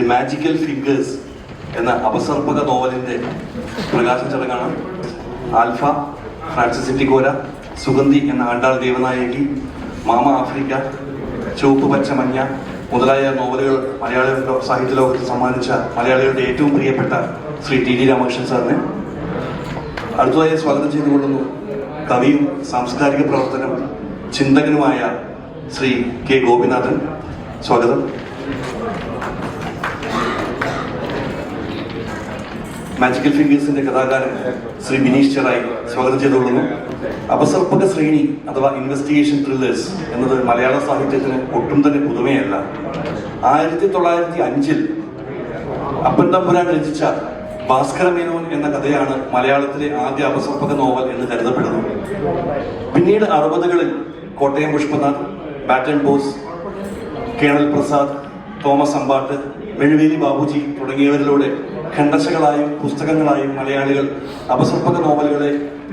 The magical fingers എന്ന അപസർപ്പക നോവലിൻ്റെ പ്രകാശന ചടങ്ങാണ്. ആൽഫ, ഫ്രാൻസിസ് ഇറ്റിക്കോര, സുഗന്ധി എന്ന ആണ്ടാൾ ദേവനായകി, മാമ ആഫ്രിക്ക, ചുവപ്പ് പച്ച മഞ്ഞ മുതലായ നോവലുകൾ മലയാള സാഹിത്യ ലോകത്ത് സമ്മാനിച്ച മലയാളികളുടെ ഏറ്റവും പ്രിയപ്പെട്ട ശ്രീ ടി ഡി രാമകൃഷ്ണൻ സാറിനെ അടുത്തതായി സ്വാഗതം ചെയ്തുകൊള്ളുന്നു കവിയും സാംസ്കാരിക പ്രവർത്തനം ചിന്തകനുമായ ശ്രീ കെ ഗോപിനാഥൻ. സ്വാഗതം. മാജിക്കൽ ഫിംഗേഴ്സിന്റെ കഥാകാരൻ ശ്രീ ബിനീഷ് ചെറായി സ്വാഗതം ചെയ്തുകൊള്ളുന്നു. അപസർപ്പക ശ്രേണി അഥവാ ഇൻവെസ്റ്റിഗേഷൻ ത്രില്ലേഴ്സ് എന്നത് മലയാള സാഹിത്യത്തിന് ഒട്ടും തന്നെ പുതുമയല്ല. 1905 അപ്പൻ തമ്പുരാൻ രചിച്ച ഭാസ്കരമേനോൻ എന്ന കഥയാണ് മലയാളത്തിലെ ആദ്യ അപസർപ്പക നോവൽ എന്ന് കരുതപ്പെടുന്നു. പിന്നീട് 60കളിൽ കോട്ടയം പുഷ്പനാഥ്, ബാറ്റൺ ബോസ്, കേണൽ പ്രസാദ്, തോമസ് അമ്പാട്ട്, മെഴുവേലി ബാബുജി തുടങ്ങിയവരിലൂടെ ഖണ്ഡശകളായും പുസ്തകങ്ങളായും മലയാളികൾ അപസർപ്പക നോവലുകളെ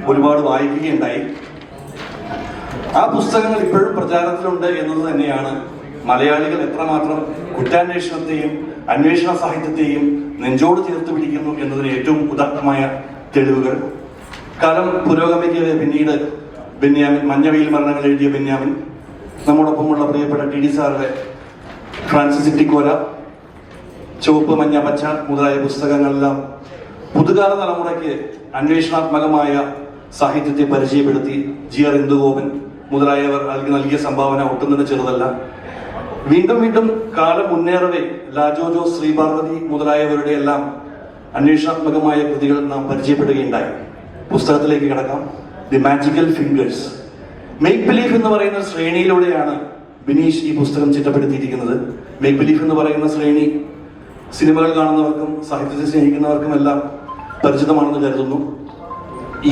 ഒരുപാട് വായിക്കുകയുണ്ടായി. ആ പുസ്തകങ്ങൾ ഇപ്പോഴും പ്രചാരത്തിലുണ്ട് എന്നത് തന്നെയാണ് മലയാളികൾ എത്രമാത്രം കുറ്റാന്വേഷണത്തെയും അന്വേഷണ സാഹിത്യത്തെയും നെഞ്ചോട് ചേർത്ത് പിടിക്കുന്നു എന്നതിന് ഏറ്റവും ഉദാത്തമായ തെളിവുകൾ. കാലം പുരോഗമിക്കവേ പിന്നീട് ബെന്യാമിൻ, മഞ്ഞവെയിൽ മരണങ്ങൾ എഴുതിയ ബെന്യാമിൻ, നമ്മോടൊപ്പമുള്ള പ്രിയപ്പെട്ട ടി ഡി സാറുടെ ഫ്രാൻസിസ് ഇറ്റിക്കോര, ചുവപ്പ് മഞ്ഞ പച്ച മുതലായ പുസ്തകങ്ങളെല്ലാം പുതുകാല തലമുറയ്ക്ക് അന്വേഷണാത്മകമായ സാഹിത്യത്തെ പരിചയപ്പെടുത്തി. ജി ആർ ഇന്ദുഗോപൻ മുതലായവർ നൽകിയ സംഭാവന ഒട്ടും തന്നെ ചെറുതല്ല. വീണ്ടും വീണ്ടും കാലം മുന്നേറവേ ലാജോജോ, ശ്രീപാർവതി മുതലായവരുടെ എല്ലാം അന്വേഷണാത്മകമായ കൃതികൾ നാം പരിചയപ്പെടുകയുണ്ടായി. പുസ്തകത്തിലേക്ക് കിടക്കാം. The magical fingers. Make belief എന്ന് പറയുന്ന ശ്രേണിയിലൂടെയാണ് ബിനീഷ് ഈ പുസ്തകം ചിട്ടപ്പെടുത്തിയിരിക്കുന്നത്. മേക്ക് ബിലീഫ് എന്ന് പറയുന്ന ശ്രേണി സിനിമകൾ കാണുന്നവർക്കും സാഹിത്യത്തെ സ്നേഹിക്കുന്നവർക്കും എല്ലാം പരിചിതമാണെന്ന് കരുതുന്നു.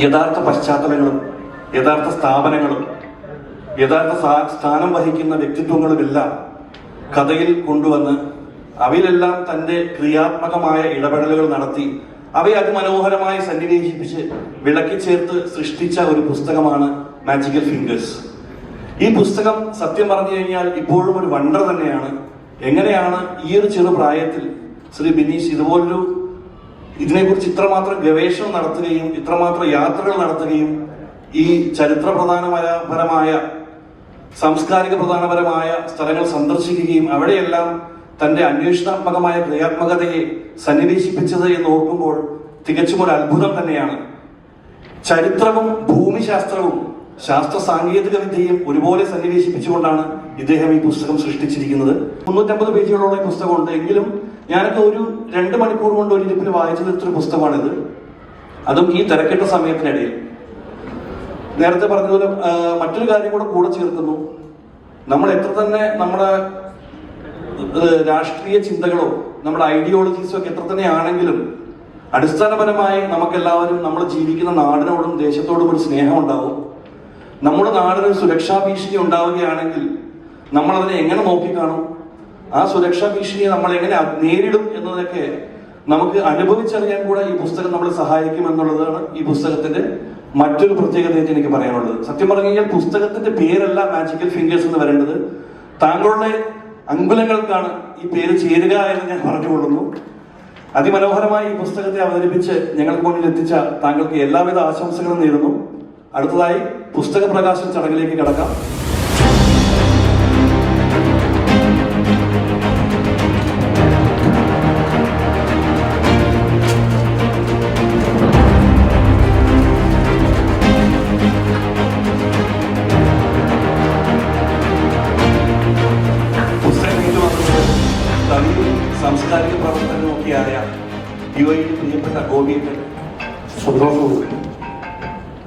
യഥാർത്ഥ പശ്ചാത്തലങ്ങളും യഥാർത്ഥ സ്ഥാപനങ്ങളും യഥാർത്ഥ സ്ഥാനം വഹിക്കുന്ന വ്യക്തിത്വങ്ങളുമെല്ലാം കഥയിൽ കൊണ്ടുവന്ന് അവയിലെല്ലാം തൻ്റെ ക്രിയാത്മകമായ ഇടപെടലുകൾ നടത്തി അവയെ അതിമനോഹരമായി സന്നിവേശിപ്പിച്ച് വിളക്കി ചേർത്ത് സൃഷ്ടിച്ച ഒരു പുസ്തകമാണ് മാജിക്കൽ ഫിംഗേഴ്സ്. ഈ പുസ്തകം സത്യം പറഞ്ഞു കഴിഞ്ഞാൽ ഇപ്പോഴും ഒരു വണ്ടർ തന്നെയാണ്. എങ്ങനെയാണ് ഈ ഒരു ചെറുപ്രായത്തിൽ ശ്രീ ബിനീഷ് ഇതുപോലൊരു ഇതിനെക്കുറിച്ച് ഇത്രമാത്രം ഗവേഷണം നടത്തുകയും ഇത്രമാത്രം യാത്രകൾ നടത്തുകയും ഈ ചരിത്രപരമായ സാംസ്കാരിക പ്രധാനപരമായ സ്ഥലങ്ങൾ സന്ദർശിക്കുകയും അവിടെയെല്ലാം തന്റെ അന്വേഷണാത്മകമായ ക്രിയാത്മകതയെ സന്നിവേശിപ്പിച്ചത് എന്ന് ഓർക്കുമ്പോൾ തികച്ചും ഒരു അത്ഭുതം തന്നെയാണ്. ചരിത്രവും ഭൂമിശാസ്ത്രവും ശാസ്ത്ര സാങ്കേതിക വിദ്യയും ഒരുപോലെ സന്നിവേശിപ്പിച്ചുകൊണ്ടാണ് ഇദ്ദേഹം ഈ പുസ്തകം സൃഷ്ടിച്ചിരിക്കുന്നത്. 350 പേജുകളോളം ഈ പുസ്തകമുണ്ട്. എങ്കിലും ഞാനൊക്കെ ഒരു 2 മണിക്കൂർ കൊണ്ട് ഒരു ഇരിപ്പിൽ വായിച്ചു തീർത്തൊരു പുസ്തകമാണിത്. അതും ഈ തിരക്കിട്ട സമയത്തിനിടയിൽ. നേരത്തെ പറഞ്ഞതുപോലെ മറ്റൊരു കാര്യം കൂടെ ചേർക്കുന്നു. നമ്മൾ എത്ര തന്നെ നമ്മുടെ രാഷ്ട്രീയ ചിന്തകളോ നമ്മുടെ ഐഡിയോളജീസോ ഒക്കെ എത്ര തന്നെ ആണെങ്കിലും അടിസ്ഥാനപരമായി നമുക്കെല്ലാവരും നമ്മൾ ജീവിക്കുന്ന നാടിനോടും ദേശത്തോടും ഒരു സ്നേഹം ഉണ്ടാവും. നമ്മുടെ നാടിന് സുരക്ഷാ ഭീഷണി ഉണ്ടാവുകയാണെങ്കിൽ നമ്മൾ അതിനെ എങ്ങനെ നോക്കിക്കാണും, ആ സുരക്ഷാ ഭീഷണിയെ നമ്മൾ എങ്ങനെ നേരിടും എന്നതൊക്കെ നമുക്ക് അനുഭവിച്ചറിയാൻ കൂടെ ഈ പുസ്തകം നമ്മളെ സഹായിക്കും എന്നുള്ളതാണ് ഈ പുസ്തകത്തിന്റെ മറ്റൊരു പ്രത്യേകതയായിട്ട് എനിക്ക് പറയാനുള്ളത്. സത്യം പറഞ്ഞു കഴിഞ്ഞാൽ പുസ്തകത്തിന്റെ പേരല്ല മാജിക്കൽ ഫിംഗേഴ്സ് എന്ന് വരേണ്ടത്. താങ്കളുടെ അങ്കുലങ്ങൾക്കാണ് ഈ പേര് ചേരുക എന്ന് ഞാൻ പറഞ്ഞുകൊള്ളുന്നു. അതിമനോഹരമായി ഈ പുസ്തകത്തെ അവതരിപ്പിച്ച് ഞങ്ങൾക്ക് മുന്നിൽ എത്തിച്ച താങ്കൾക്ക് എല്ലാവിധ ആശംസകളും നേരുന്നു. അടുത്തതായി പുസ്തക പ്രകാശന ചടങ്ങിലേക്ക് കടക്കാം. കവിയും സാംസ്കാരിക പ്രവർത്തനമൊക്കെയായ യുവയുടെ പ്രിയപ്പെട്ട ഗോപിയുടെ സന്തോഷമുണ്ട്.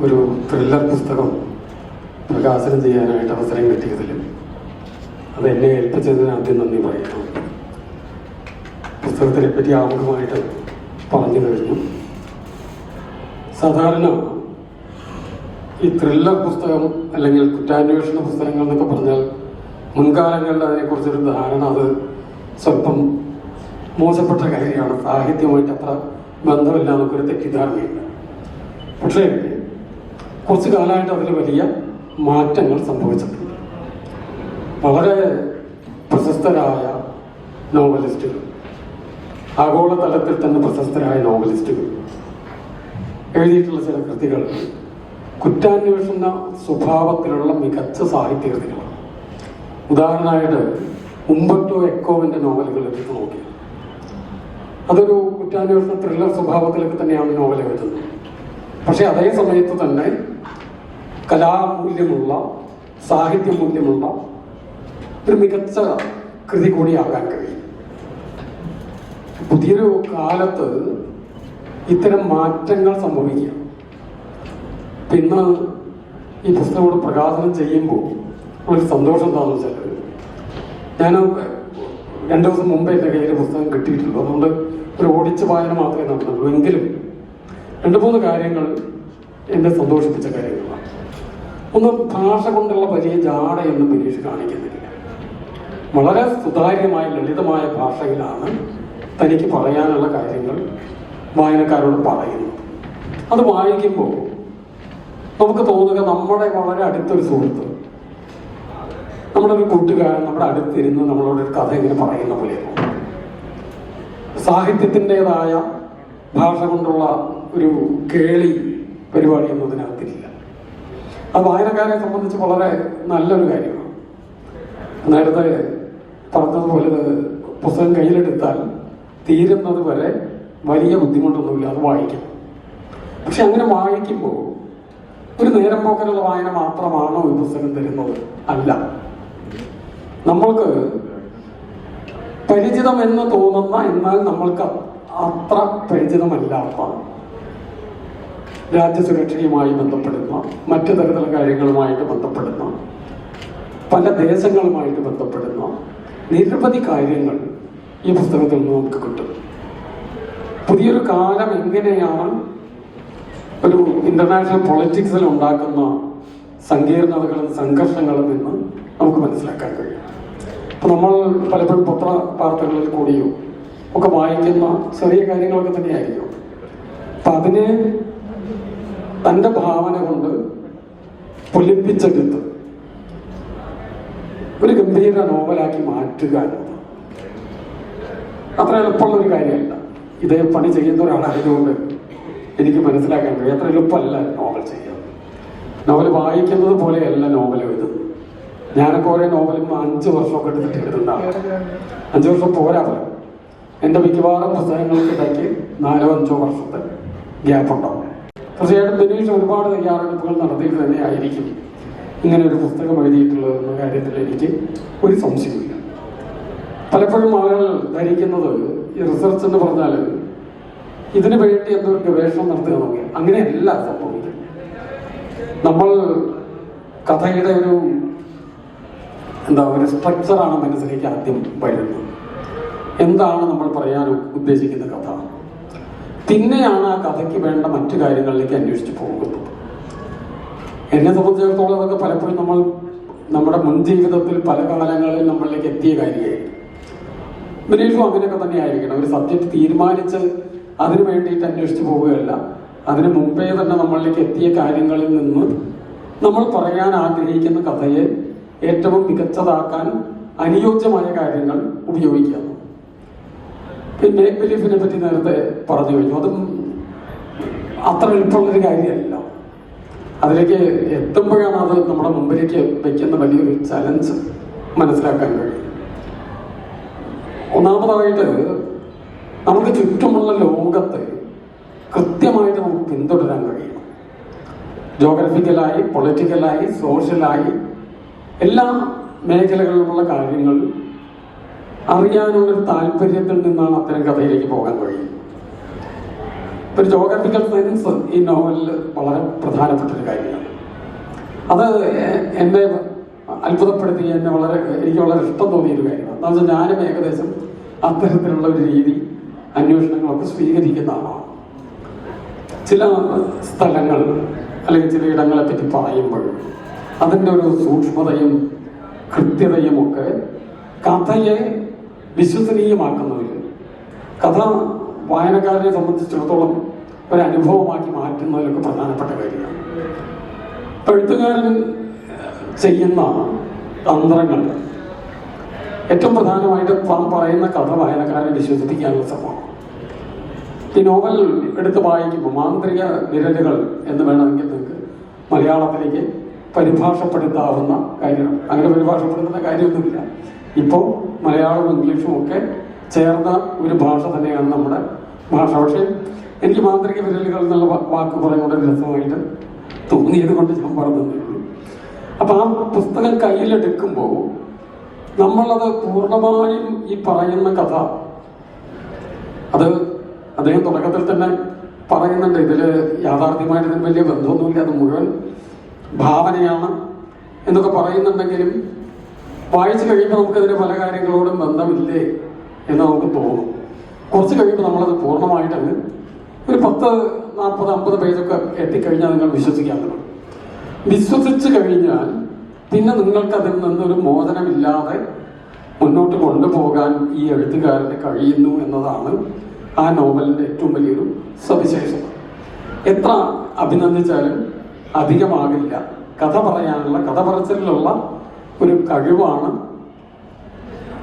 ഒരു ത്രില്ലർ പുസ്തകം പ്രകാശനം ചെയ്യാനായിട്ട് അവസരം കിട്ടിയതിലും അത് എന്നെ ഏൽപ്പിച്ചതിന് ആദ്യം നന്ദി പറയുന്നു. പുസ്തകത്തിനെ പറ്റി ആമുഖമായിട്ട് പറഞ്ഞു കഴിഞ്ഞു. സാധാരണ ഈ ത്രില്ലർ പുസ്തകം അല്ലെങ്കിൽ കുറ്റാന്വേഷണ പുസ്തകങ്ങൾ എന്നൊക്കെ പറഞ്ഞാൽ മുൻകാലങ്ങളിൽ അതിനെക്കുറിച്ചൊരു ധാരണ അത് സ്വല്പം മോശപ്പെട്ട കാര്യമാണ്. സാഹിത്യമായിട്ട് അത്ര ബന്ധമില്ല, നമുക്കൊരു തെറ്റിദ്ധാരണയില്ല. പക്ഷേ കുറച്ചു കാലമായിട്ട് അതിൽ വലിയ മാറ്റങ്ങൾ സംഭവിച്ചിട്ടുണ്ട്. വളരെ പ്രശസ്തരായ നോവലിസ്റ്റുകൾ, ആഗോളതലത്തിൽ തന്നെ പ്രശസ്തരായ നോവലിസ്റ്റുകൾ എഴുതിയിട്ടുള്ള ചില കൃതികൾ കുറ്റാന്വേഷണ സ്വഭാവത്തിലുള്ള മികച്ച സാഹിത്യകൃതികളാണ്. ഉദാഹരണമായിട്ട് ഉംബർട്ടോ എക്കോവിന്റെ നോവലുകൾ എടുത്ത് നോക്കി, അതൊരു കുറ്റാന്വേഷണ ത്രില്ലർ സ്വഭാവത്തിലൊക്കെ തന്നെയാണ് നോവൽ എഴുതുന്നത്. പക്ഷെ അതേ സമയത്ത് തന്നെ കലാമൂല്യമുള്ള, സാഹിത്യമൂല്യമുള്ള ഒരു മികച്ച കൃതി കൂടിയാകാൻ കഴിയും. പുതിയൊരു കാലത്ത് ഇത്തരം മാറ്റങ്ങൾ സംഭവിക്കുക. ഇന്ന് ഈ പുസ്തകം കൂടെ പ്രകാശനം ചെയ്യുമ്പോൾ ഒരു സന്തോഷം എന്താണെന്ന് വെച്ചാൽ, ഞാൻ 2 ദിവസം മുമ്പേ എൻ്റെ കയ്യിൽ പുസ്തകം കിട്ടിയിട്ടുള്ളൂ. അതുകൊണ്ട് ഒരു ഓടിച്ച് വായന മാത്രമേ നടന്നുള്ളൂ. എങ്കിലും 2-3 കാര്യങ്ങൾ എന്നെ സന്തോഷിപ്പിച്ച കാര്യങ്ങളാണ്. ഒന്ന്, ഭാഷ കൊണ്ടുള്ള വലിയ ജാടയൊന്നും ബിനീഷ് കാണിക്കുന്നില്ല. വളരെ സുതാര്യമായ ലളിതമായ ഭാഷയിലാണ് തനിക്ക് പറയാനുള്ള കാര്യങ്ങൾ വായനക്കാരോട് പറയുന്നത്. അത് വായിക്കുമ്പോൾ നമുക്ക് തോന്നുക നമ്മുടെ വളരെ അടുത്തൊരു സുഹൃത്ത്, നമ്മുടെ ഒരു കൂട്ടുകാരൻ നമ്മുടെ അടുത്തിരുന്ന് നമ്മളോട് ഒരു കഥ ഇങ്ങനെ പറയുന്ന പോലെയാണ്. സാഹിത്യത്തിൻ്റെതായ ഭാഷ കൊണ്ടുള്ള ഒരു കേളി പരിപാടിയൊന്നും അതിനകത്തില്ല. അത് വായനക്കാരെ സംബന്ധിച്ച് വളരെ നല്ലൊരു കാര്യമാണ്. നേരത്തെ പറഞ്ഞതുപോലെ പുസ്തകം കയ്യിലെടുത്താൽ തീരുന്നത് വരെ വലിയ ബുദ്ധിമുട്ടൊന്നുമില്ല, അത് വായിക്കും. പക്ഷെ അങ്ങനെ വായിക്കുമ്പോൾ ഒരു നേരം പോക്കലുള്ള വായന മാത്രമാണോ ഈ പുസ്തകം തരുന്നത്? അല്ല. നമ്മൾക്ക് പരിചിതമെന്ന് തോന്നുന്ന, എന്നാൽ നമ്മൾക്ക് അത്ര പരിചിതമല്ലാത്ത, രാജ്യസുരക്ഷയുമായി ബന്ധപ്പെടുന്ന, മറ്റു തരത്തിലുള്ള കാര്യങ്ങളുമായിട്ട് ബന്ധപ്പെടുന്ന, പല ദേശങ്ങളുമായിട്ട് ബന്ധപ്പെടുന്ന നിരവധി കാര്യങ്ങൾ ഈ പുസ്തകത്തിൽ നിന്ന് നമുക്ക് കിട്ടും. പുതിയൊരു കാലം എങ്ങനെയാണ് ഒരു ഇന്റർനാഷണൽ പൊളിറ്റിക്സിൽ ഉണ്ടാക്കുന്ന സങ്കീർണതകളും സംഘർഷങ്ങളും എന്ന് നമുക്ക് മനസ്സിലാക്കാൻ കഴിയും. അപ്പൊ നമ്മൾ പലപ്പോഴും പത്രവാർത്തകളിൽ കൂടിയോ ഒക്കെ വായിക്കുന്ന ചെറിയ കാര്യങ്ങളൊക്കെ തന്നെയായിരിക്കും. അപ്പൊ അതിനെ തൻ്റെ ഭാവന കൊണ്ട് പൊലിപ്പിച്ചെടുത്ത് ഒരു ഗംഭീര നോവലാക്കി മാറ്റുക എന്നത് അത്ര എളുപ്പമുള്ള ഒരു കാര്യമല്ല. ഇതേ പണി ചെയ്യുന്ന ഒരാളായതുകൊണ്ട് എനിക്ക് മനസ്സിലാക്കാൻ കഴിയും അത്ര എളുപ്പമല്ല നോവൽ ചെയ്യാൻ. നോവൽ വായിക്കുന്നത് പോലെയല്ല നോവൽ എഴുതുന്നത്. ഞാനൊക്കെ ഓരോ നോവലും 5 വർഷമൊക്കെ എടുത്തിട്ട് എഴുതുന്നതാണ്. 5 വർഷം പോരാ ഫലം. എൻ്റെ മിക്കവാറും പുസ്തകങ്ങൾക്കിടയ്ക്ക് 4-5 വർഷത്തെ ഗ്യാപ്പ് ഉണ്ടാവും. തീർച്ചയായിട്ടും ബിനീഷ് ഒരുപാട് തയ്യാറെടുപ്പുകൾ നടത്തിയിട്ട് തന്നെ ആയിരിക്കും ഇങ്ങനെ ഒരു പുസ്തകം എഴുതിയിട്ടുള്ളത് എന്ന കാര്യത്തിൽ എനിക്ക് ഒരു സംശയമില്ല. പലപ്പോഴും ആളുകൾ ധരിക്കുന്നത് ഈ റിസർച്ച് എന്ന് പറഞ്ഞാൽ ഇതിനു വേണ്ടി എന്തൊരു ഗവേഷണം നടത്തുക നോക്കിയാൽ അങ്ങനെയല്ല സംഭവിക്കുന്നത്. നമ്മൾ കഥയുടെ ഒരു ഒരു സ്ട്രക്ചറാണ് മനസ്സിലേക്ക് ആദ്യം വരുന്നത്. എന്താണ് നമ്മൾ പറയാൻ ഉദ്ദേശിക്കുന്ന കഥ, പിന്നെയാണ് ആ കഥയ്ക്ക് വേണ്ട മറ്റു കാര്യങ്ങളിലേക്ക് അന്വേഷിച്ച് പോകുന്നത്. എന്നെ സംബന്ധിച്ചിടത്തോളം അതൊക്കെ പലപ്പോഴും നമ്മൾ നമ്മുടെ മുൻ ജീവിതത്തിൽ പല കാലങ്ങളിൽ നമ്മളിലേക്ക് എത്തിയ കാര്യമായിരിക്കും. ബിനീഷും അങ്ങനെയൊക്കെ തന്നെ ആയിരിക്കണം. ഒരു സബ്ജക്റ്റ് തീരുമാനിച്ച് അതിനു വേണ്ടിയിട്ട് അന്വേഷിച്ച് പോവുകയല്ല, അതിനു മുമ്പേ തന്നെ നമ്മളിലേക്ക് എത്തിയ കാര്യങ്ങളിൽ നിന്ന് നമ്മൾ പറയാൻ ആഗ്രഹിക്കുന്ന കഥയെ ഏറ്റവും മികച്ചതാക്കാൻ അനുയോജ്യമായ കാര്യങ്ങൾ ഉപയോഗിക്കുക. പിന്നെ മേക്ക് ബിലീഫിനെ പറ്റി നേരത്തെ പറഞ്ഞു കഴിഞ്ഞു. അതും അത്ര എളുപ്പമുള്ളൊരു കാര്യമല്ല. അതിലേക്ക് എത്തുമ്പോഴാണ് അത് നമ്മുടെ മുമ്പിലേക്ക് വയ്ക്കുന്ന വലിയൊരു ചലഞ്ച് മനസ്സിലാക്കാൻ കഴിയും. ഒന്നാമതായിട്ട് നമുക്ക് ചുറ്റുമുള്ള ലോകത്തെ കൃത്യമായിട്ട് നമുക്ക് പിന്തുടരാൻ കഴിയണം. ജോഗ്രഫിക്കലായി, പൊളിറ്റിക്കലായി, സോഷ്യലായി എല്ലാ മേഖലകളിലുള്ള കാര്യങ്ങൾ അറിയാനുള്ളൊരു താല്പര്യത്തിൽ നിന്നാണ് അത്തരം കഥയിലേക്ക് പോകാൻ കഴിയും. ഒരു ജോഗ്രഫിക്കൽ സയൻസ് ഈ നോവലിൽ വളരെ പ്രധാനപ്പെട്ടൊരു കാര്യമാണ്. അത് എന്നെ അത്ഭുതപ്പെടുത്തി, എനിക്ക് വളരെ ഇഷ്ടം തോന്നിയൊരു കാര്യമാണ്. എന്താ വെച്ചാൽ ഞാനും ഏകദേശം അത്തരത്തിലുള്ള ഒരു രീതി അന്വേഷണങ്ങളൊക്കെ സ്വീകരിക്കുന്ന ആളാണ്. ചില സ്ഥലങ്ങൾ അല്ലെങ്കിൽ ചില ഇടങ്ങളെ പറ്റി പറയുമ്പോൾ അതിൻ്റെ ഒരു സൂക്ഷ്മതയും കൃത്യതയും ഒക്കെ കഥയെ വിശ്വസനീയമാക്കുന്നതിൽ, കഥ വായനക്കാരനെ സംബന്ധിച്ചിടത്തോളം ഒരു അനുഭവമാക്കി മാറ്റുന്നതിലൊക്കെ പ്രധാനപ്പെട്ട കാര്യമാണ്. എഴുത്തുകാരൻ ചെയ്യുന്ന തന്ത്രങ്ങൾ ഏറ്റവും പ്രധാനമായിട്ട് താൻ പറയുന്ന കഥ വായനക്കാരെ വിശ്വസിപ്പിക്കാനുള്ള ശ്രമമാണ്. ഈ നോവൽ എടുത്ത് വായിക്കുമ്പോൾ മാന്ത്രിക വിരലുകൾ എന്ന് വേണമെങ്കിൽ നിങ്ങൾക്ക് മലയാളത്തിലേക്ക് പരിഭാഷപ്പെടുത്താവുന്ന കാര്യമാണ്. അങ്ങനെ പരിഭാഷപ്പെടുത്തുന്ന കാര്യമൊന്നുമില്ല. ഇപ്പോൾ മലയാളവും ഇംഗ്ലീഷും ഒക്കെ ചേർന്ന ഒരു ഭാഷ തന്നെയാണ് നമ്മുടെ ഭാഷ. പക്ഷേ എനിക്ക് മാന്ത്രിക വിരലുകൾ എന്നുള്ള വാക്ക് പറയുന്നത് രസമായിട്ട് തോന്നിയത് കൊണ്ട് ഞാൻ പറഞ്ഞതേ ഉള്ളൂ. അപ്പം ആ പുസ്തകം കയ്യിലെടുക്കുമ്പോൾ നമ്മളത് പൂർണ്ണമായും ഈ പറയുന്ന കഥ, അത് അദ്ദേഹം തുടക്കത്തിൽ തന്നെ പറയുന്നുണ്ട്, ഇതിൽ യാഥാർത്ഥ്യമായിട്ട് വലിയ ബന്ധമൊന്നുമില്ല, അത് മുഴുവൻ ഭാവനയാണ് എന്നൊക്കെ പറയുന്നുണ്ടെങ്കിലും വായിച്ചു കഴിയുമ്പോൾ നമുക്കതിന് പല കാര്യങ്ങളോടും ബന്ധമില്ലേ എന്ന് നമുക്ക് തോന്നും. കുറച്ച് കഴിയുമ്പോൾ നമ്മളത് പൂർണ്ണമായിട്ടങ്ങ് ഒരു 10, 40, 50 പേജൊക്കെ എത്തിക്കഴിഞ്ഞാൽ നിങ്ങൾ വിശ്വസിക്കാൻ തുടങ്ങും. വിശ്വസിച്ച് കഴിഞ്ഞാൽ പിന്നെ നിങ്ങൾക്കതിൽ നിന്നൊരു മോചനമില്ലാതെ മുന്നോട്ട് കൊണ്ടുപോകാൻ ഈ എഴുത്തുകാരന് കഴിയുന്നു എന്നതാണ് ആ നോവലിൻ്റെ ഏറ്റവും വലിയൊരു സവിശേഷത. എത്ര അഭിനന്ദിച്ചാലും അധികമാകില്ല. കഥ പറയാനുള്ള, കഥ പറച്ചിലുള്ള ഒരു കഴിവാണ്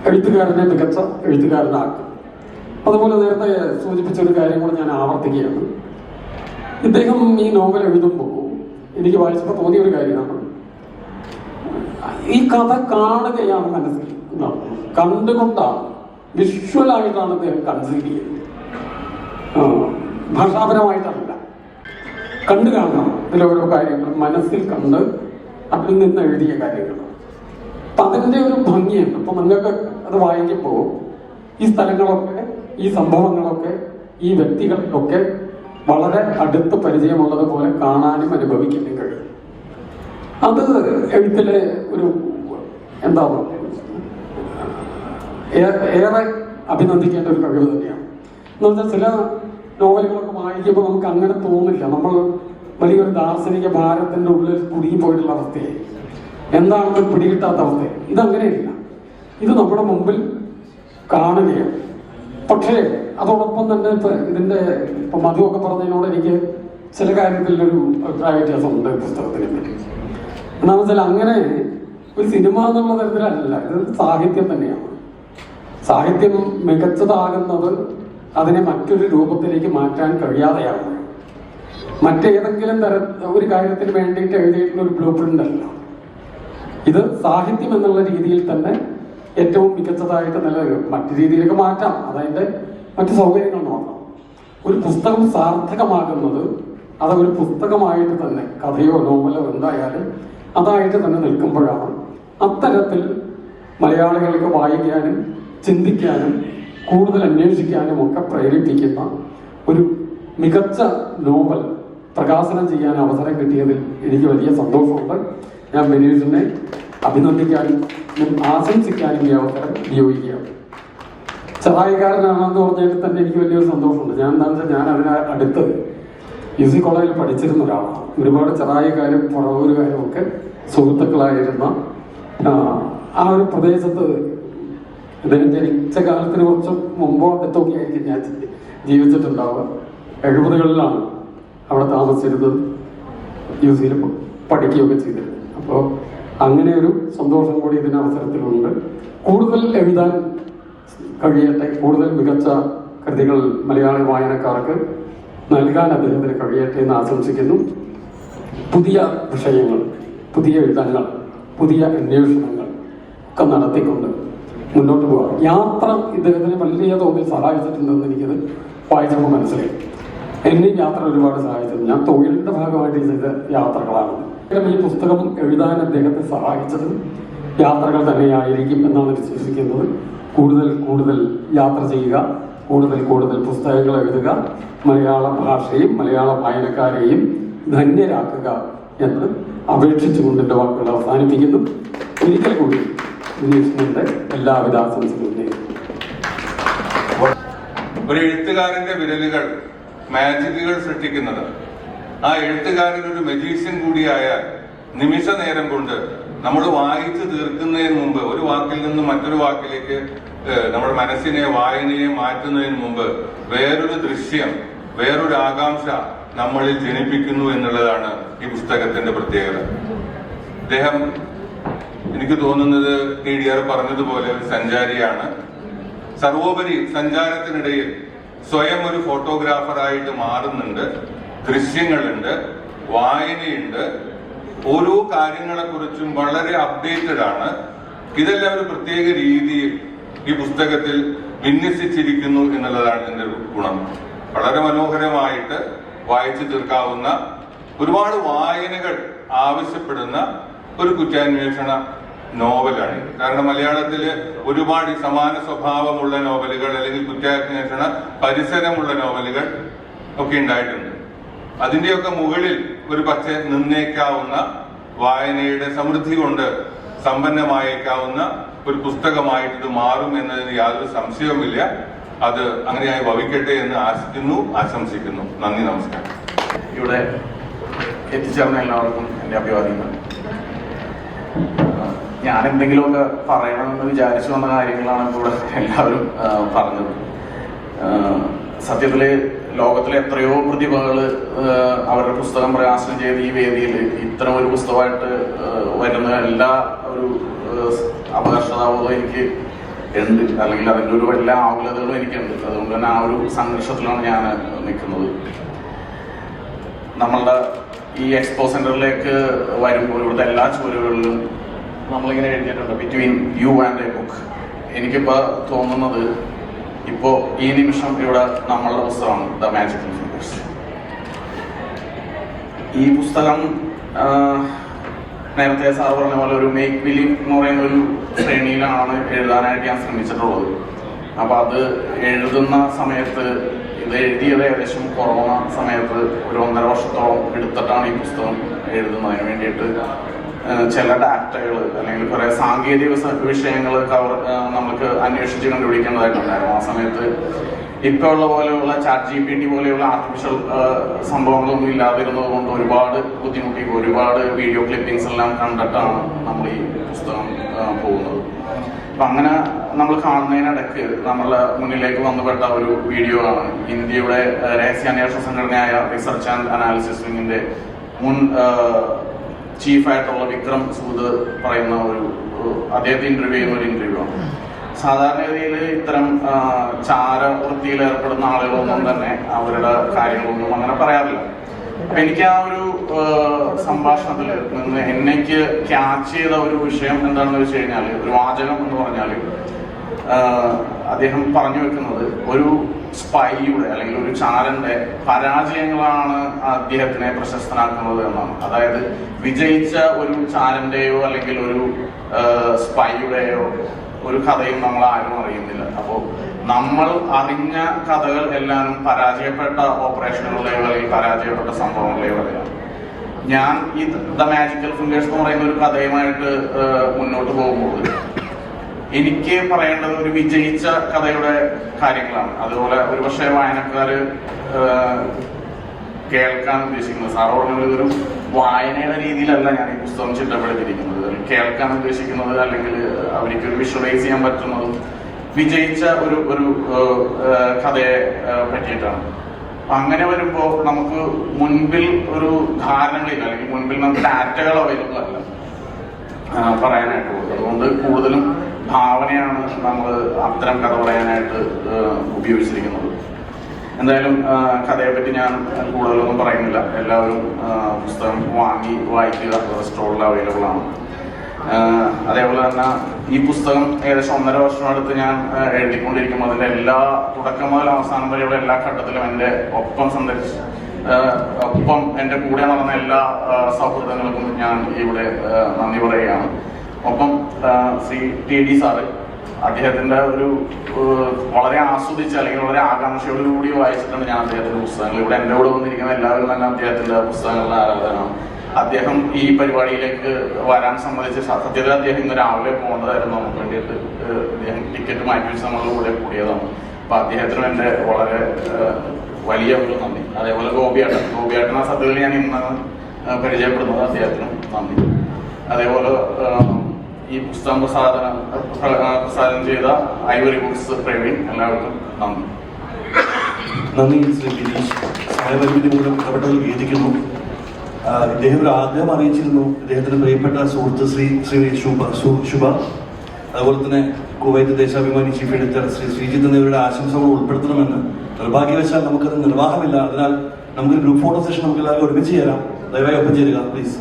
എഴുത്തുകാരനെ മികച്ച എഴുത്തുകാരനാക്കും. അതുപോലെ നേരത്തെ സൂചിപ്പിച്ചൊരു കാര്യം കൂടെ ഞാൻ ആവർത്തിക്കുകയാണ്. ഇദ്ദേഹം ഈ നോവൽ എഴുതുമ്പോൾ എനിക്ക് വായിച്ചപ്പോൾ തോന്നിയ ഒരു കാര്യമാണ്, ഈ കഥ കാണുകയാണ് മനസ്സിൽ, കണ്ടുകൊണ്ടാണ്, വിഷ്വലായിട്ടാണ് അദ്ദേഹം കൺസീവ് ചെയ്യുന്നത്, ഭാഷാപരമായിട്ടല്ല. കണ്ടു കാണണം ഇതിലോരോ കാര്യങ്ങൾ, മനസ്സിൽ കണ്ട് അതിൽ നിന്ന് എഴുതിയ കാര്യങ്ങൾ. അപ്പം അതിൻ്റെ ഒരു ഭംഗിയുണ്ട്. അപ്പം നിങ്ങൾക്ക് അത് വായിക്കുമ്പോൾ ഈ സ്ഥലങ്ങളൊക്കെ, ഈ സംഭവങ്ങളൊക്കെ, ഈ വ്യക്തികളൊക്കെ വളരെ അടുത്ത് പരിചയമുള്ളതുപോലെ കാണാനും അനുഭവിക്കാനും കഴിയും. അത് എഴുത്തിലെ ഒരു എന്താണ് ഏറെ അഭിനന്ദിക്കേണ്ട ഒരു കഴിവ് തന്നെയാണ്. എന്ന് വെച്ചാൽ ചില നോവലുകളൊക്കെ വായിക്കുമ്പോൾ നമുക്ക് അങ്ങനെ തോന്നില്ല, നമ്മൾ വലിയൊരു ദാർശനിക ഭാരത്തിൻ്റെ ഉള്ളിൽ കുടുങ്ങിപ്പോയിട്ടുള്ള അവസ്ഥയായി, എന്താണെന്ന് പിടികിട്ടാത്ത അവസ്ഥയായി. ഇതങ്ങനെയില്ല, ഇത് നമ്മുടെ മുമ്പിൽ കാണുകയാണ്. പക്ഷേ അതോടൊപ്പം തന്നെ ഇപ്പം മധുവൊക്കെ പറഞ്ഞതിനോട് എനിക്ക് ചില കാര്യത്തിലൊരു അഭിപ്രായ വ്യത്യാസമുണ്ട് പുസ്തകത്തിനെ പറ്റി. എന്താണെന്ന് വെച്ചാൽ അങ്ങനെ ഒരു സിനിമ എന്നുള്ള തരത്തിലല്ല, ഇത് സാഹിത്യം തന്നെയാണ്. സാഹിത്യം മികച്ചതാകുന്നത് അതിനെ മറ്റൊരു രൂപത്തിലേക്ക് മാറ്റാൻ കഴിയാതെയാണ്. മറ്റേതെങ്കിലും ഒരു കാര്യത്തിന് വേണ്ടിയിട്ട് എഴുതിയിട്ടുള്ള ഒരു ബ്ലൂ പ്രിന്റ് അല്ല. ഇത് സാഹിത്യം എന്നുള്ള രീതിയിൽ തന്നെ ഏറ്റവും മികച്ചതായിട്ട് മറ്റു രീതിയിലേക്ക് മാറ്റാം, അതതിൻ്റെ മറ്റു സൗകര്യങ്ങൾ നോക്കാം. ഒരു പുസ്തകം സാർത്ഥകമാകുന്നത് അതൊരു പുസ്തകമായിട്ട് തന്നെ, കഥയോ നോവലോ എന്തായാലും അതായിട്ട് തന്നെ നിൽക്കുമ്പോഴാണ്. അത്തരത്തിൽ മലയാളികൾക്ക് വായിക്കാനും ചിന്തിക്കാനും കൂടുതൽ അന്വേഷിക്കാനും ഒക്കെ പ്രേരിപ്പിക്കുന്ന ഒരു മികച്ച നോവൽ പ്രകാശനം ചെയ്യാൻ അവസരം കിട്ടിയതിൽ എനിക്ക് വലിയ സന്തോഷമുണ്ട്. ഞാൻ ബെനീഷിനെ അഭിനന്ദിക്കാനും ആശംസിക്കാനും ഈ അവസരം ഉപയോഗിക്കുകയാണ്. ചെറായിക്കാരനാണെന്ന് പറഞ്ഞതിൽ തന്നെ എനിക്ക് വലിയൊരു സന്തോഷമുണ്ട്. ഞാൻ എന്താണെന്ന് വെച്ചാൽ ഞാൻ അതിന് അടുത്ത് UC കോളേജിൽ പഠിച്ചിരുന്ന ഒരാളാണ്. ഒരുപാട് ചെറായിക്കാരും പുറവൂരുകാരും ഒക്കെ സുഹൃത്തുക്കളായിരുന്ന ആ ഒരു പ്രദേശത്ത് ഇതിന് ജനിച്ച കാലത്തിന് കുറച്ച് മുമ്പോ അടുത്തൊക്കെ ആയിരിക്കും ഞാൻ ജീവിച്ചിട്ടുണ്ടാവുക. 70കളിലാണ് അവിടെ താമസിച്ചിരുന്നത്, UC പഠിക്കുകയൊക്കെ ചെയ്തിരുന്നത്. അപ്പോൾ അങ്ങനെ ഒരു സന്തോഷം കൂടി ഇതിന് അവസരത്തിലുണ്ട്. കൂടുതൽ എഴുതാൻ കഴിയട്ടെ, കൂടുതൽ മികച്ച കൃതികൾ മലയാളി വായനക്കാർക്ക് നൽകാൻ അദ്ദേഹത്തിന് കഴിയട്ടെ എന്ന് ആശംസിക്കുന്നു. പുതിയ വിഷയങ്ങൾ, പുതിയ എഴുതങ്ങൾ, പുതിയ അന്വേഷണങ്ങൾ ഒക്കെ നടത്തിക്കൊണ്ട് മുന്നോട്ട് പോകാം. യാത്ര ഇദ്ദേഹത്തിന് വലിയ തോതിൽ സഹായിച്ചിട്ടുണ്ടെന്ന് എനിക്കത് വായിച്ചപ്പോൾ മനസ്സിലായി. എന്നെയും യാത്ര ഒരുപാട് സഹായിച്ചിട്ടുണ്ട്. ഞാൻ തൊഴിലിൻ്റെ ഭാഗമായിട്ട് ചെയ്ത യാത്രകളാണ്. ഈ പുസ്തകം എഴുതാൻ അദ്ദേഹത്തെ സഹായിച്ചത് യാത്രകൾ തന്നെയായിരിക്കും എന്നാണ് വിശ്വസിക്കുന്നത്. കൂടുതൽ യാത്ര ചെയ്യുക, കൂടുതൽ പുസ്തകങ്ങൾ എഴുതുക, മലയാള ഭാഷയും മലയാള വായനക്കാരെയും ധന്യരാക്കുക എന്ന് അപേക്ഷിച്ചുകൊണ്ട് എൻ്റെ വാക്കുകൾ അവസാനിപ്പിക്കുന്നു. ഒരിക്കൽ കൂടി വിനീഷിന്റെ എല്ലാവിധ ആശംസകളും നേരുന്നു. ഒരു എഴുത്തുകാരന്റെ വിരലുകൾ മാജിക്കുകൾ സൃഷ്ടിക്കുന്നത്, ആ എഴുത്തുകാരൻ ഒരു മജീഷ്യൻ കൂടിയായാൽ നിമിഷ നേരം കൊണ്ട് നമ്മൾ വായിച്ചു തീർക്കുന്നതിന് മുമ്പ്, ഒരു വാക്കിൽ നിന്ന് മറ്റൊരു വാക്കിലേക്ക് നമ്മുടെ മനസ്സിനെ, വായനയെ മാറ്റുന്നതിന് മുമ്പ് വേറൊരു ദൃശ്യം, വേറൊരു ആകാംക്ഷ നമ്മളിൽ ജനിപ്പിക്കുന്നു എന്നുള്ളതാണ് ഈ പുസ്തകത്തിന്റെ പ്രത്യേകത. അദ്ദേഹം എനിക്ക് തോന്നുന്നത് TDR പറഞ്ഞതുപോലെ ഒരു സഞ്ചാരിയാണ്. സർവോപരി സഞ്ചാരത്തിനിടയിൽ സ്വയം ഒരു ഫോട്ടോഗ്രാഫറായിട്ട് മാറുന്നുണ്ട്. ദൃശ്യങ്ങളുണ്ട്, വായനയുണ്ട്, ഓരോ കാര്യങ്ങളെക്കുറിച്ചും വളരെ അപ്ഡേറ്റഡ് ആണ്. ഇതെല്ലാം ഒരു പ്രത്യേക രീതിയിൽ ഈ പുസ്തകത്തിൽ വിന്യസിച്ചിരിക്കുന്നു എന്നുള്ളതാണ് ഇതിന്റെ ഗുണം. വളരെ മനോഹരമായിട്ട് വായിച്ചു തീർക്കാവുന്ന, ഒരുപാട് വായനകൾ ആവശ്യപ്പെടുന്ന ഒരു കുറ്റാന്വേഷണ നോവലാണ്. കാരണം മലയാളത്തില് ഒരുപാട് സമാന സ്വഭാവമുള്ള നോവലുകൾ അല്ലെങ്കിൽ കുറ്റാന്വേഷണ പരിസരമുള്ള നോവലുകൾ ഒക്കെ ഉണ്ടായിട്ടുണ്ട്. അതിന്റെയൊക്കെ മുകളിൽ ഒരു പക്ഷേ നിന്നേക്കാവുന്ന, വായനയുടെ സമൃദ്ധി കൊണ്ട് സമ്പന്നമായേക്കാവുന്ന ഒരു പുസ്തകമായിട്ട് ഇത് മാറും എന്നതിന് യാതൊരു സംശയവുമില്ല. അത് അങ്ങനെയായി ഭവിക്കട്ടെ എന്ന് ആശിക്കുന്നു, ആശംസിക്കുന്നു. നന്ദി, നമസ്കാരം. ഇവിടെ എത്തിച്ചേർന്ന എല്ലാവർക്കും എൻ്റെ അഭിവാദ്യങ്ങൾ. ഞാൻ എന്തെങ്കിലുമൊക്കെ പറയണമെന്ന് വിചാരിച്ചു വന്ന കാര്യങ്ങളാണ് ഇവിടെ എല്ലാവരും പറഞ്ഞത്. സത്യത്തില് ലോകത്തിലെ എത്രയോ പ്രതിഭകൾ അവരുടെ പുസ്തകം പ്രകാശനം ചെയ്ത് ഈ വേദിയിൽ ഇത്തരം ഒരു പുസ്തകമായിട്ട് വരുന്ന എല്ലാ ഒരു അപകർഷതാബോധം എനിക്ക് ഉണ്ട്, അല്ലെങ്കിൽ അതിൻ്റെ ഒരു എല്ലാ ആകുലതകളും എനിക്കുണ്ട്. അതുകൊണ്ട് തന്നെ ആ ഒരു സംഘർഷത്തിലാണ് ഞാൻ നിൽക്കുന്നത്. നമ്മളുടെ ഈ എക്സ്പോ സെന്ററിലേക്ക് വരുമ്പോൾ ഇവിടുത്തെ എല്ലാ ചുവരുകളിലും നമ്മളിങ്ങനെ എഴുതിയിട്ടുണ്ട് between you and A book. എനിക്കിപ്പോൾ തോന്നുന്നത് ഇപ്പോൾ ഈ നിമിഷം ഇവിടെ നമ്മളുടെ പുസ്തകമാണ് ദ മാജിക്കൽ ഫിംഗേഴ്സ്. ഈ പുസ്തകം നേരത്തെ സാർ പറഞ്ഞ പോലെ ഒരു മേക്ക് ബിലീവ് എന്ന് പറയുന്ന ഒരു ശ്രേണിയിലാണ് എഴുതാനായിട്ട് ഞാൻ ശ്രമിച്ചിട്ടുള്ളത്. അപ്പൊ അത് എഴുതുന്ന സമയത്ത്, ഇത് എഴുതിയത് ഏകദേശം കൊറോണ സമയത്ത് ഒരു 1.5 വർഷത്തോളം എടുത്തിട്ടാണ് ഈ പുസ്തകം എഴുതുന്നതിന് വേണ്ടിയിട്ട്. ചില ഡാറ്റകൾ അല്ലെങ്കിൽ കുറെ സാങ്കേതിക വിഷയങ്ങൾ നമുക്ക് അന്വേഷിച്ച് കണ്ടുപിടിക്കേണ്ടതായിട്ടുണ്ടായിരുന്നു. ആ സമയത്ത് ഇപ്പൊ ഉള്ള പോലെയുള്ള ChatGPT പോലെയുള്ള ആർട്ടിഫിഷ്യൽ സംഭവങ്ങളൊന്നും ഇല്ലാതിരുന്നത് കൊണ്ട് ഒരുപാട് ബുദ്ധിമുട്ടി, ഒരുപാട് വീഡിയോ ക്ലിപ്പിംഗ്സ് എല്ലാം കണ്ടിട്ടാണ് നമ്മൾ ഈ പുസ്തകം പോകുന്നത്. അപ്പൊ അങ്ങനെ നമ്മൾ കാണുന്നതിനിടയ്ക്ക് നമ്മളുടെ മുന്നിലേക്ക് വന്നുപെട്ട ഒരു വീഡിയോ ആണ് ഇന്ത്യയുടെ രഹസ്യാന്വേഷണ സംഘടനയായ റിസർച്ച് ആൻഡ് അനാലിസിസ് വിങ്ങിന്റെ മുൻ ചീഫായിട്ടുള്ള വിക്രം സൂദ് പറയുന്ന അദ്ദേഹത്തെ ഇന്റർവ്യൂ ചെയ്യുന്ന ഒരു ഇന്റർവ്യൂ ആണ്. സാധാരണഗതിയിൽ ഇത്തരം ചാരവൃത്തിയിൽ ഏർപ്പെടുന്ന ആളുകളൊന്നും തന്നെ അവരുടെ കാര്യങ്ങളൊന്നും അങ്ങനെ പറയാറില്ല. അപ്പൊ എനിക്ക് ആ ഒരു സംഭാഷണത്തിൽ നിന്ന് എനിക്ക് ക്യാച്ച് ചെയ്ത ഒരു വിഷയം എന്താണെന്ന് വെച്ച് കഴിഞ്ഞാൽ, ഒരു വാചകം എന്ന് പറഞ്ഞാൽ അദ്ദേഹം പറഞ്ഞു വെക്കുന്നത് ഒരു സ്പൈയുടെ അല്ലെങ്കിൽ ഒരു ചാരന്റെ പരാജയങ്ങളാണ് അദ്ദേഹത്തിനെ പ്രശസ്തനാക്കുന്നത് എന്നാണ്. അതായത് വിജയിച്ച ഒരു ചാരന്റെയോ അല്ലെങ്കിൽ ഒരു സ്പൈയുടെയോ ഒരു കഥയും നമ്മൾ ആരും അറിയുന്നില്ല. അപ്പോൾ നമ്മൾ അറിഞ്ഞ കഥകൾ എല്ലാവരും പരാജയപ്പെട്ട ഓപ്പറേഷനുകളെയോ അല്ലെങ്കിൽ പരാജയപ്പെട്ട സംഭവങ്ങളെയോ അറിയാം. ഞാൻ ഈ ദ മാജിക്കൽ ഫിംഗേഴ്സ് എന്ന് പറയുന്ന ഒരു കഥയുമായിട്ട് മുന്നോട്ട് പോകുമ്പോൾ എനിക്ക് പറയേണ്ടത് ഒരു വിജയിച്ച കഥയുടെ കാര്യങ്ങളാണ്. അതുപോലെ ഒരുപക്ഷെ വായനക്കാര് കേൾക്കാൻ ഉദ്ദേശിക്കുന്നത്, സാറ് പറഞ്ഞത് ഒരു വായനയുടെ രീതിയിലല്ല ഞാൻ ഈ പുസ്തകം ചിട്ടപ്പെടുത്തിയിരിക്കുന്നത്. കേൾക്കാൻ ഉദ്ദേശിക്കുന്നത് അല്ലെങ്കിൽ അവർക്കൊരു വിഷ്വലൈസ് ചെയ്യാൻ പറ്റുന്നതും വിജയിച്ച ഒരു കഥയെ പറ്റിയിട്ടാണ്. അങ്ങനെ വരുമ്പോൾ നമുക്ക് മുൻപിൽ ഒരു ധാരണകളില്ല, അല്ലെങ്കിൽ മുൻപിൽ നമുക്ക് ഡാറ്റകൾ അവൈലബിൾ അല്ല പറയാനായിട്ടുള്ളത്. അതുകൊണ്ട് കൂടുതലും ഭാവനയാണ് നമ്മൾ അത്തരം കഥ പറയാനായിട്ട് ഉപയോഗിച്ചിരിക്കുന്നത്. എന്തായാലും കഥയെ പറ്റി ഞാൻ കൂടുതലൊന്നും പറയുന്നില്ല. എല്ലാവരും പുസ്തകം വാങ്ങി വായിക്കുക, സ്റ്റോറിൽ അവൈലബിൾ ആണ്. അതേപോലെ തന്നെ ഈ പുസ്തകം ഏകദേശം 1.5 വർഷം അടുത്ത് ഞാൻ എഴുതിക്കൊണ്ടിരിക്കുമ്പോൾ അതിന്റെ എല്ലാ തുടക്കം മുതൽ അവസാനം വരെയുള്ള എല്ലാ ഘട്ടത്തിലും എൻ്റെ ഒപ്പം എൻ്റെ കൂടെ നടന്ന എല്ലാ സൗഹൃദങ്ങൾക്കും ഞാൻ ഇവിടെ നന്ദി പറയുകയാണ്. ഒപ്പം ശ്രീ TD സാറ് അദ്ദേഹത്തിന്റെ ഒരു വളരെ ആസ്വദിച്ച് അല്ലെങ്കിൽ വളരെ ആകാംക്ഷയോടുകൂടി വായിച്ചിട്ടാണ് ഞാൻ അദ്ദേഹത്തിന്റെ പുസ്തകങ്ങൾ. ഇവിടെ എൻ്റെ കൂടെ വന്നിരിക്കുന്ന എല്ലാവരും തന്നെ അദ്ദേഹത്തിന്റെ പുസ്തകങ്ങളുടെ ആരാധകരാണ്. അദ്ദേഹം ഈ പരിപാടിയിലേക്ക് വരാൻ സമ്മതിച്ച് സത്യത്തിൽ അദ്ദേഹം ഇന്ന് രാവിലെ പോകേണ്ടതായിരുന്നു. നമുക്ക് വേണ്ടിയിട്ട് അദ്ദേഹം ടിക്കറ്റ് മാറ്റി വെച്ച് നമ്മളുടെ കൂടെ കൂടിയതാണ്. അപ്പൊ അദ്ദേഹത്തിനും എൻ്റെ വളരെ വലിയ ഒരു നന്ദി. അതേപോലെ ഗോപിയേട്ടനെ സത്യത്തിൽ ഞാൻ ഇന്നാണ് പരിചയപ്പെടുന്നത്, അദ്ദേഹത്തിനും നന്ദി. അതേപോലെ ഈ പുസ്തകം പ്രസാദനം ചെയ്ത ഐവറി ബുക്സ് പ്രവീൺ, എല്ലാവർക്കും നന്ദി. നന്ദി ശ്രീ ബിനീഷ്. സമയപരിമിതി മൂലം ഇടപെടൽ ഖേദിക്കുന്നു. ഇദ്ദേഹം ഒരു ആഗ്രഹം അറിയിച്ചിരുന്നു. ഇദ്ദേഹത്തിന് പ്രിയപ്പെട്ട സുഹൃത്ത് ശ്രീ ശുഭ, അതുപോലെ തന്നെ Kuwait Deshabhimani chief editor Shri Sreejith എന്നിവരുടെ ആശംസകൾ ഉൾപ്പെടുത്തണമെന്ന്. നിർഭാഗ്യവശാൽ നമുക്കത് നിർവാഹമില്ല. അതിനാൽ നമുക്ക് ഗ്രൂപ്പ് ഫോട്ടോ സെഷൻ നമുക്ക് എല്ലാവരും ഒരുമിച്ച് ചേരാം. ദയവായി ഒപ്പം ചേരുക പ്ലീസ്.